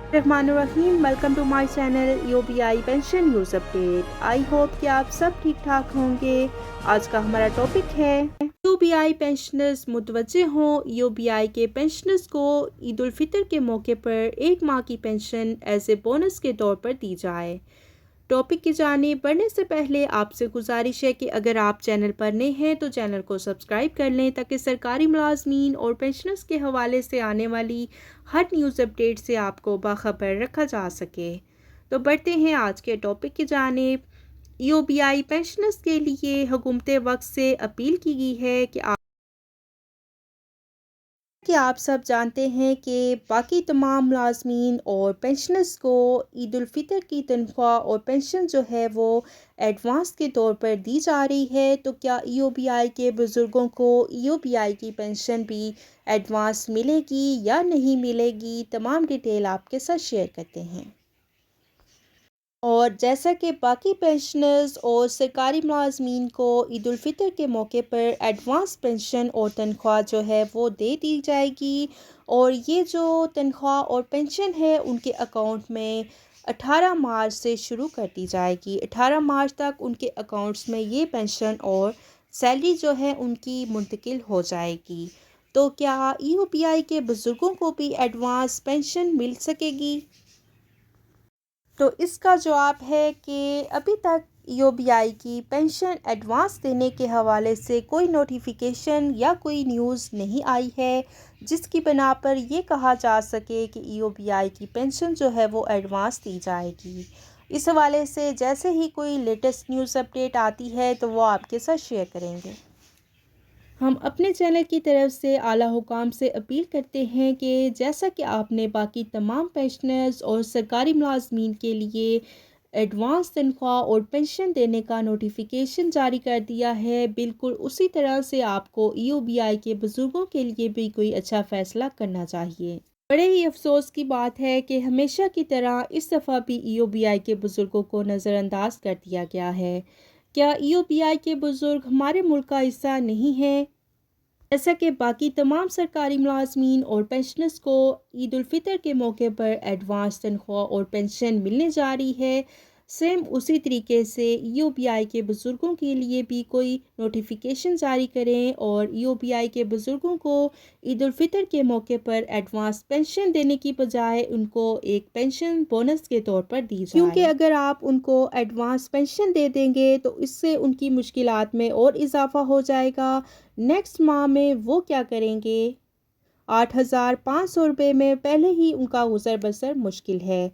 रहमान रहीम, welcome to my channel UBI pension news update. I hope कि आप सब ठीक ठाक होंगे। आज का हमारा टॉपिक है यूबीआई पेंशनर्स मुतवज्जे हों, यूबीआई के पेंशनर्स को ईद उल फितर के मौके पर 1 माह की पेंशन एज ए बोनस के तौर पर दी जाए। टॉपिक की जानिब बढ़ने से पहले आपसे गुजारिश है कि अगर आप चैनल पर नए हैं तो चैनल को सब्सक्राइब कर लें ताकि सरकारी मुलाजमीन और पेंशनर्स के हवाले से आने वाली हर न्यूज़ अपडेट से आपको बाखबर रखा जा सके। तो बढ़ते हैं आज के टॉपिक की जानिब। यूबीआई पेंशनर्स के लिए हुकूमत वक्त से अपील की गई है कि आप सब जानते हैं कि बाकी तमाम मुलाजमीन और पेंशनर्स को ईद उल फितर की तनख्वाह और पेंशन जो है वो एडवांस के तौर पर दी जा रही है। तो क्या ईओबीआई के बुज़ुर्गों को ईओबीआई की पेंशन भी एडवांस मिलेगी या नहीं मिलेगी, तमाम डिटेल आपके साथ शेयर करते हैं। और जैसा कि बाकी पेंशनर्स और सरकारी मुलाजमीन को ईद उल फितर के मौके पर एडवांस पेंशन और तनख्वाह जो है वो दे दी जाएगी, और ये जो तनख्वाह और पेंशन है उनके अकाउंट में 18 मार्च से शुरू कर दी जाएगी। 18 मार्च तक उनके अकाउंट्स में ये पेंशन और सैलरी जो है उनकी मुंतकिल हो जाएगी। तो क्या ईओपीआई के बुज़ुर्गों को भी एडवांस पेंशन मिल सकेगी? तो इसका जवाब है कि अभी तक ईओबीआई की पेंशन एडवांस देने के हवाले से कोई नोटिफिकेशन या कोई न्यूज़ नहीं आई है जिसकी बिना पर ये कहा जा सके कि ईओबीआई की पेंशन जो है वो एडवांस दी जाएगी। इस हवाले से जैसे ही कोई लेटेस्ट न्यूज़ अपडेट आती है तो वो आपके साथ शेयर करेंगे। हम अपने चैनल की तरफ से आला हुकाम से अपील करते हैं कि जैसा कि आपने बाकी तमाम पेंशनर्स और सरकारी मुलाजमीन के लिए एडवांस तनख्वाह और पेंशन देने का नोटिफिकेशन जारी कर दिया है, बिल्कुल उसी तरह से आपको ईओबीआई के बुज़ुर्गों के लिए भी कोई अच्छा फ़ैसला करना चाहिए। बड़े ही अफसोस की बात है कि हमेशा की तरह इस दफ़ा भी ईओबीआई के बुज़ुर्गों को नज़रअंदाज कर दिया गया है। क्या ईओबीआई के बुज़ुर्ग हमारे मुल्क का हिस्सा नहीं हैं? जैसा कि बाकी तमाम सरकारी मुलाजमीन और पेंशनर्स को ईद उल फितर के मौके पर एडवांस तनख्वाह और पेंशन मिलने जा रही है, सेम उसी तरीके से ईओबीआई के बुज़ुर्गों के लिए भी कोई नोटिफिकेशन जारी करें और ईओबीआई के बुज़ुर्गों को ईद उल फितर के मौके पर एडवांस पेंशन देने की बजाय उनको एक पेंशन बोनस के तौर पर दी जाए, क्योंकि अगर आप उनको एडवांस पेंशन दे देंगे तो इससे उनकी मुश्किलात में और इजाफा हो जाएगा। नेक्स्ट माह में वो क्या करेंगे? 8,500 रुपये में पहले ही उनका गुजर बसर मुश्किल है।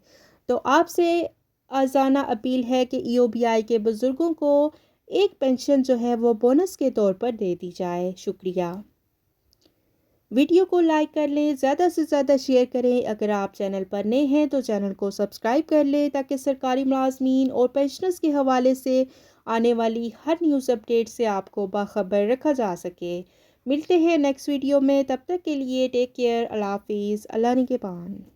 तो आपसे आज़ाना अपील है कि ईओबीआई के बुज़ुर्गों को एक पेंशन जो है वो बोनस के तौर पर दे दी जाए। शुक्रिया। वीडियो को लाइक कर लें, ज़्यादा से ज़्यादा शेयर करें। अगर आप चैनल पर नए हैं तो चैनल को सब्सक्राइब कर लें ताकि सरकारी मुलाजमीन और पेंशनर्स के हवाले से आने वाली हर न्यूज़ अपडेट से आपको बाखबर रखा जा सके। मिलते हैं नेक्स्ट वीडियो में, तब तक के लिए टेक केयर। अल्लाह हाफिज़। अल्लाह निगहबान।